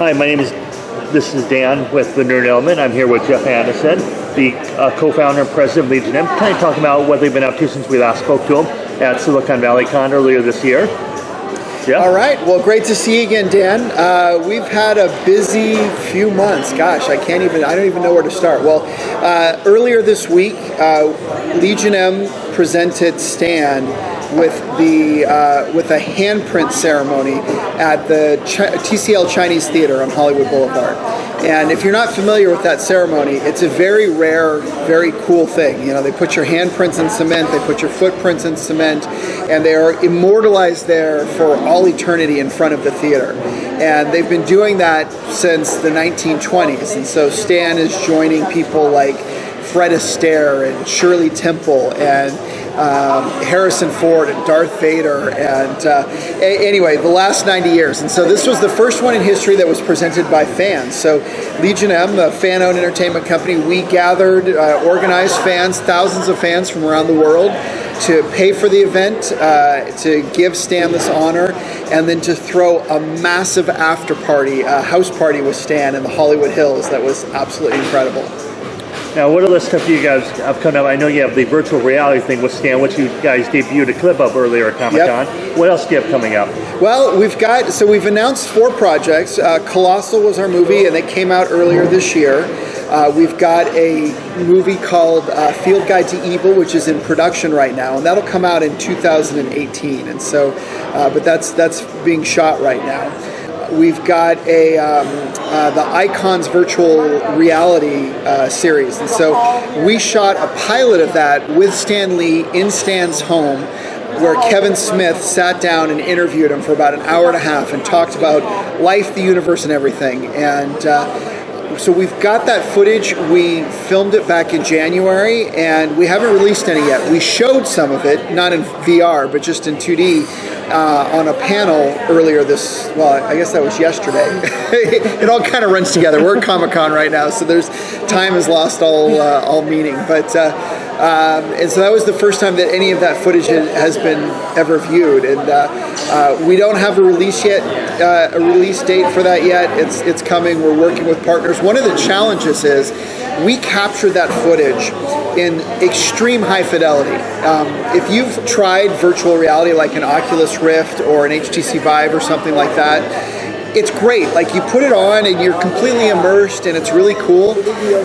Hi, this is Dan with The Nerd Element. I'm here with Jeff Annison, the co-founder and president of Legion M, kind of talking about what they've been up to since we last spoke to them at Silicon Valley Con earlier this year. Yeah. All right. Well, great to see you again, Dan. We've had a busy few months. Gosh, I don't even know where to start. Well, earlier this week, Legion M presented Stan with a handprint ceremony at the TCL Chinese Theater on Hollywood Boulevard. And if you're not familiar with that ceremony, it's a very rare, very cool thing. You know, they put your handprints in cement, they put your footprints in cement, and they are immortalized there for all eternity in front of the theater. And they've been doing that since the 1920s. And so Stan is joining people like Fred Astaire and Shirley Temple and Harrison Ford and Darth Vader, and anyway, the last 90 years. And so this was the first one in history that was presented by fans. So Legion M, a fan-owned entertainment company, we gathered, organized fans, thousands of fans from around the world, to pay for the event, to give Stan this honor, and then to throw a massive after party, a house party with Stan in the Hollywood Hills that was absolutely incredible. Now, what other stuff do you guys have coming up? I know you have the virtual reality thing with Stan, which you guys debuted a clip of earlier at ComicCon. Yep. What else do you have coming up? Well, we've announced 4 projects. Colossal was our movie, and it came out earlier this year. We've got a movie called Field Guide to Evil, which is in production right now, and that'll come out in 2018. And so, but that's being shot right now. We've got the Icons virtual reality series. And so we shot a pilot of that with Stan Lee in Stan's home, where Kevin Smith sat down and interviewed him for about an hour and a half and talked about life, the universe, and everything. And so we've got that footage. We filmed it back in January, and we haven't released any yet. We showed some of it, not in VR, but just in 2D, on a panel earlier I guess that was yesterday. It all kind of runs together. We're at ComicCon right now, so time has lost all meaning. But and so that was the first time that any of that footage has been ever viewed. And we don't have a release date for that yet. It's coming. We're working with partners. One of the challenges is we captured that footage in extreme high fidelity. If you've tried virtual reality like an Oculus Rift or an HTC Vive or something like that, it's great. Like, you put it on and you're completely immersed and it's really cool,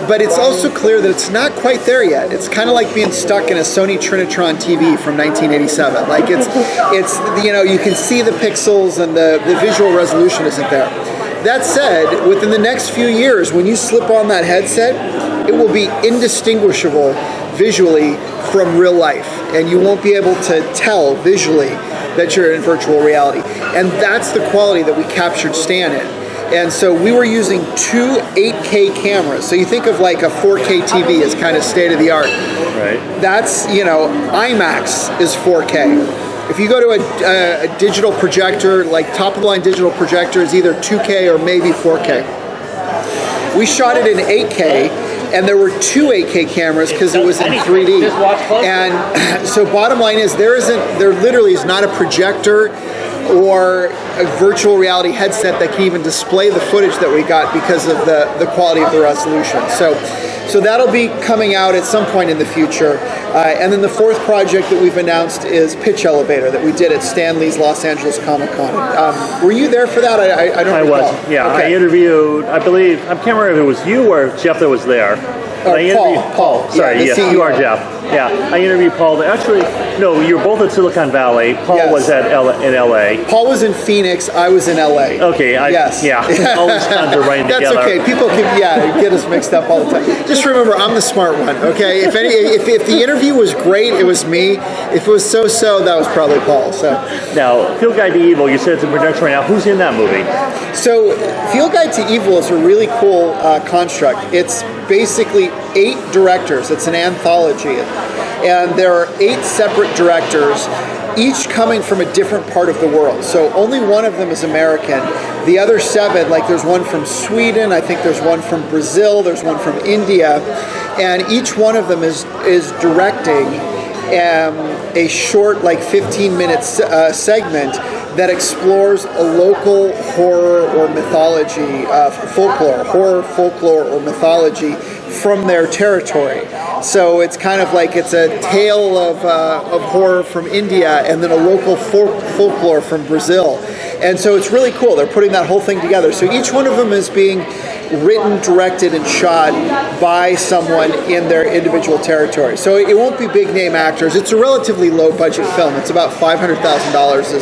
but it's also clear that it's not quite there yet. It's kind of like being stuck in a Sony Trinitron TV from 1987. Like, it's you can see the pixels and the visual resolution isn't there. That said, within the next few years, when you slip on that headset, it will be indistinguishable visually from real life, and you won't be able to tell visually that you're in virtual reality. And that's the quality that we captured Stan in. And so we were using 2 8K cameras. So you think of like a 4K TV as kind of state of the art. Right. That's, IMAX is 4K. If you go to a digital projector, like top-of-the-line digital projector is either 2K or maybe 4K. We shot it in 8K, and there were 2 8K cameras because it was in 3D. And so bottom line is there literally is not a projector or a virtual reality headset that can even display the footage that we got because of the quality of the resolution. So that'll be coming out at some point in the future. And then the 4th project that we've announced is Pitch Elevator that we did at Stan Lee's Los Angeles Comic-Con. Were you there for that? I don't recall. I was, yeah. Okay. I interviewed, I can't remember if it was you or Jeff that was there. Paul. Sorry, yes, you are Jeff. Yeah, I interviewed Paul. Actually, no, you were both at Silicon Valley. Paul was in LA. Paul was in Phoenix. I was in LA. Okay. Yes. Yeah. All these times are running together. That's okay. People can get us mixed up all the time. Just remember, I'm the smart one. Okay. If the interview was great, it was me. If it was so, that was probably Paul. So now, Field Guide to Evil. You said it's in production right now. Who's in that movie? So, Field Guide to Evil is a really cool construct. It's basically 8 directors. It's an anthology. And there are 8 separate directors, each coming from a different part of the world. So only one of them is American. The other 7, like there's one from Sweden, I think there's one from Brazil, there's one from India, and each one of them is directing a short, like 15-minute segment that explores a local horror or mythology, folklore or mythology from their territory. So it's kind of like it's a tale of horror from India and then a local folklore from Brazil. And so it's really cool. They're putting that whole thing together. So each one of them is being written, directed, and shot by someone in their individual territory. So it won't be big name actors. It's a relatively low budget film. It's about $500,000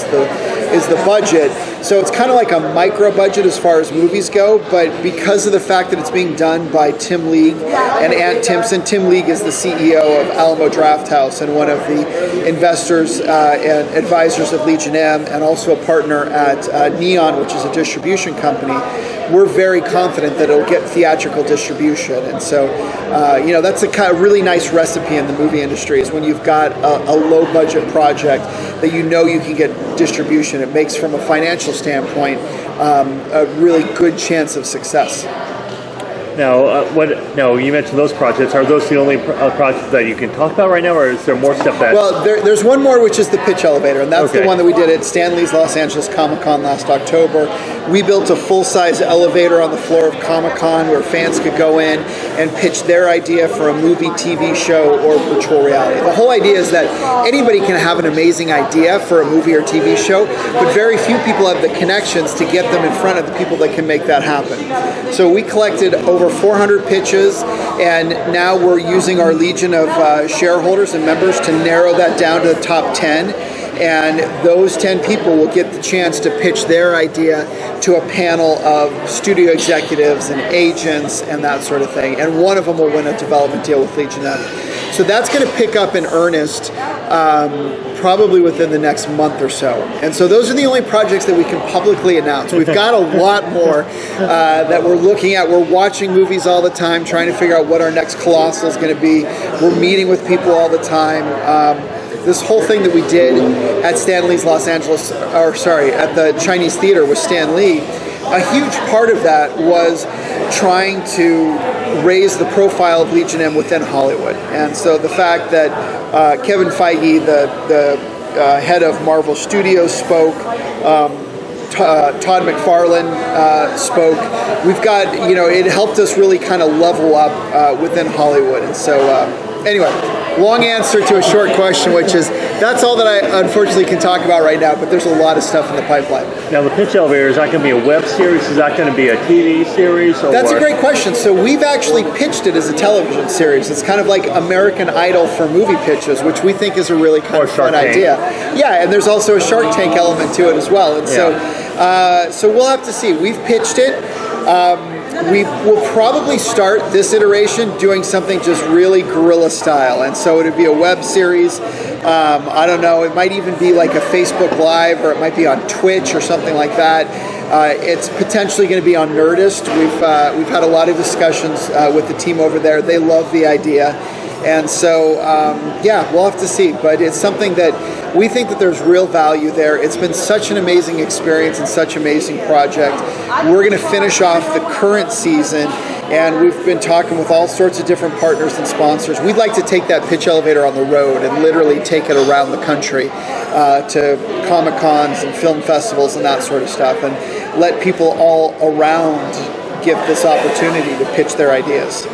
is the budget. So it's kind of like a micro budget as far as movies go, but because of the fact that it's being done by Tim League and Ant Timpson. Tim League is the CEO of Alamo Drafthouse and one of the investors and advisors of Legion M, and also a partner at Neon, which is a distribution company. We're very confident that it'll get theatrical distribution. And so, that's a kind of really nice recipe in the movie industry, is when you've got a low budget project that you can get distribution. It makes, from a financial standpoint, a really good chance of success. Now, you mentioned those projects. Are those the only projects that you can talk about right now, or is there more stuff that... Well, there's one more, which is the pitch elevator, and that's the one that we did at Stan Lee's Los Angeles ComicCon last October. We built a full-size elevator on the floor of ComicCon where fans could go in and pitch their idea for a movie, TV show, or virtual reality. The whole idea is that anybody can have an amazing idea for a movie or TV show, but very few people have the connections to get them in front of the people that can make that happen. So we collected over 400 pitches, and now we're using our legion of shareholders and members to narrow that down to the top 10. And those 10 people will get the chance to pitch their idea to a panel of studio executives and agents and that sort of thing. And one of them will win a development deal with Legion M. So that's going to pick up in earnest probably within the next month or so. And so those are the only projects that we can publicly announce. We've got a lot more that we're looking at. We're watching movies all the time, trying to figure out what our next Colossal is going to be. We're meeting with people all the time. This whole thing that we did at Stan Lee's at the Chinese Theater with Stan Lee, a huge part of that was trying to raise the profile of Legion M within Hollywood. And so the fact that Kevin Feige, the head of Marvel Studios, spoke, Todd McFarlane spoke. We've got, it helped us really kind of level up within Hollywood. And so, anyway, long answer to a short question, which is that's all that I unfortunately can talk about right now, but there's a lot of stuff in the pipeline. Now, the pitch elevator, is that going to be a web series? Is that going to be a TV series? That's a great question. So we've actually pitched it as a television series. It's kind of like American Idol for movie pitches, which we think is a really kind of fun idea. Yeah, and there's also a Shark Tank element to it as well. And so we'll have to see. We've pitched it. We will probably start this iteration doing something just really guerrilla style, and so it would be a web series. I don't know, it might even be like a Facebook Live, or it might be on Twitch or something like that. It's potentially going to be on Nerdist. We've had a lot of discussions with the team over there. They love the idea. And so, we'll have to see. But it's something that we think that there's real value there. It's been such an amazing experience and such an amazing project. We're going to finish off the current season, and we've been talking with all sorts of different partners and sponsors. We'd like to take that pitch elevator on the road and literally take it around the country to Comic-Cons and film festivals and that sort of stuff, and let people all around get this opportunity to pitch their ideas.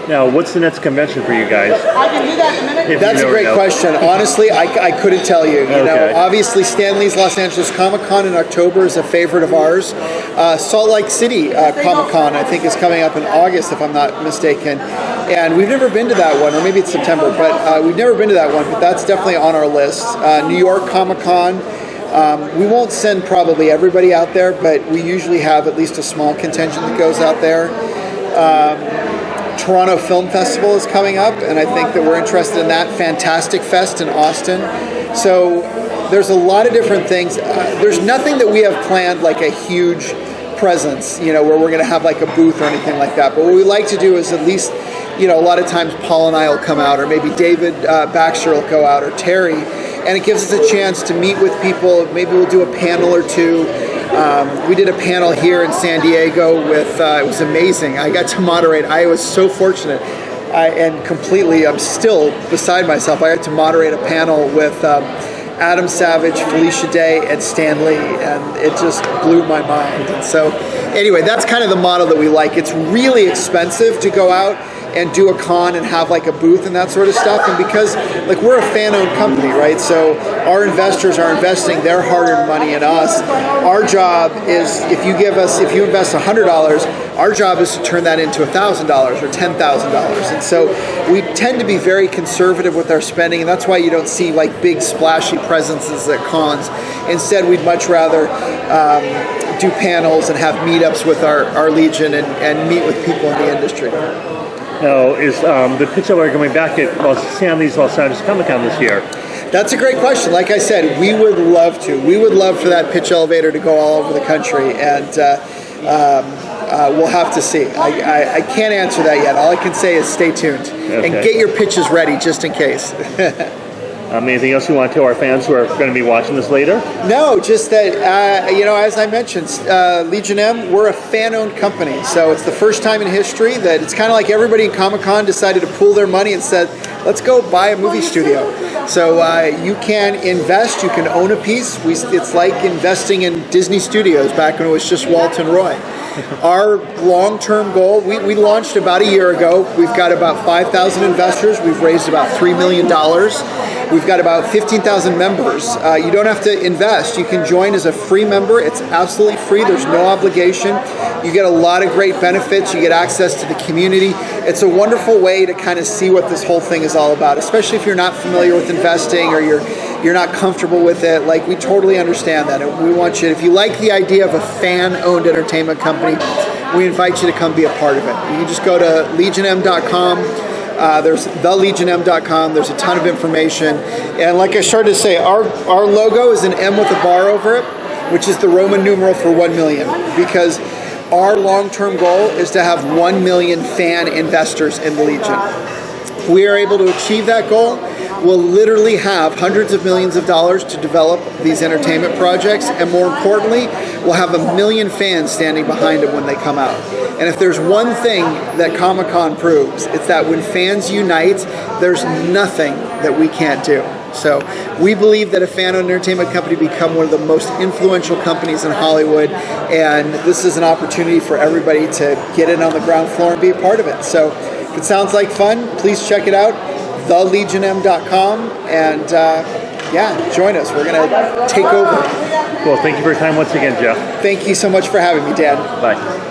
Now, what's the next convention for you guys? I can do that in a minute. That's a great question. Honestly, I couldn't tell you. Obviously, Stan Lee's Los Angeles Comic-Con in October is a favorite of ours. Salt Lake City Comic-Con, I think, is coming up in August, if I'm not mistaken. And we've never been to that one, or maybe it's September, but we've never been to that one, but that's definitely on our list. New York Comic-Con. We won't send probably everybody out there, but we usually have at least a small contingent that goes out there. Toronto Film Festival is coming up, and I think that we're interested in that. Fantastic Fest in Austin. So there's a lot of different things. There's nothing that we have planned like a huge presence, where we're going to have like a booth or anything like that. But what we like to do is at least, a lot of times Paul and I will come out, or maybe David Baxter will go out, or Terry, and it gives us a chance to meet with people. Maybe we'll do a panel or two. We did a panel here in San Diego with, it was amazing. I got to moderate. I was so fortunate. I'm still beside myself. I got to moderate a panel with Adam Savage, Felicia Day, and Stan Lee, and it just blew my mind. And so anyway, that's kind of the model that we like. It's really expensive to go out and do a con and have like a booth and that sort of stuff, and because like we're a fan-owned company, right? So our investors are investing their hard-earned money in us. Our job is, if you invest $100, our job is to turn that into $1,000 or $10,000. And so we tend to be very conservative with our spending, and that's why you don't see like big splashy presences at cons. Instead, we'd much rather do panels and have meetups with our Legion and meet with people in the industry. Now, is the pitch elevator going back at San Angeles ComicCon this year? That's a great question. Like I said, we would love to. We would love for that pitch elevator to go all over the country, and we'll have to see. I can't answer that yet. All I can say is stay tuned and get your pitches ready just in case. Anything else you want to tell our fans who are going to be watching this later? No, just that, as I mentioned, Legion M, we're a fan-owned company. So it's the first time in history that it's kind of like everybody in Comic-Con decided to pool their money and said, let's go buy a movie studio. So you can invest, you can own a piece. It's like investing in Disney Studios back when it was just Walt and Roy. Our long-term goal, we launched about a year ago. We've got about 5,000 investors. We've raised about $3 million. We've got about 15,000 members. You don't have to invest. You can join as a free member. It's absolutely free. There's no obligation. You get a lot of great benefits. You get access to the community. It's a wonderful way to kind of see what this whole thing is all about, especially if you're not familiar with investing or you're not comfortable with it. Like, we totally understand that. And we want you, if you like the idea of a fan-owned entertainment company, we invite you to come be a part of it. You can just go to legionm.com. There's thelegionm.com. There's a ton of information. And like I started to say, our logo is an M with a bar over it, which is the Roman numeral for 1 million, because our long-term goal is to have 1 million fan investors in the Legion. If we are able to achieve that goal, we'll literally have hundreds of millions of dollars to develop these entertainment projects, and more importantly, we'll have 1 million fans standing behind them when they come out. And if there's one thing that Comic-Con proves, it's that when fans unite, there's nothing that we can't do. So we believe that a fan-owned entertainment company become one of the most influential companies in Hollywood, and this is an opportunity for everybody to get in on the ground floor and be a part of it. So if it sounds like fun, please check it out, thelegionm.com, and join us. We're going to take over. Well, thank you for your time once again, Jeff. Thank you so much for having me, Dan. Bye.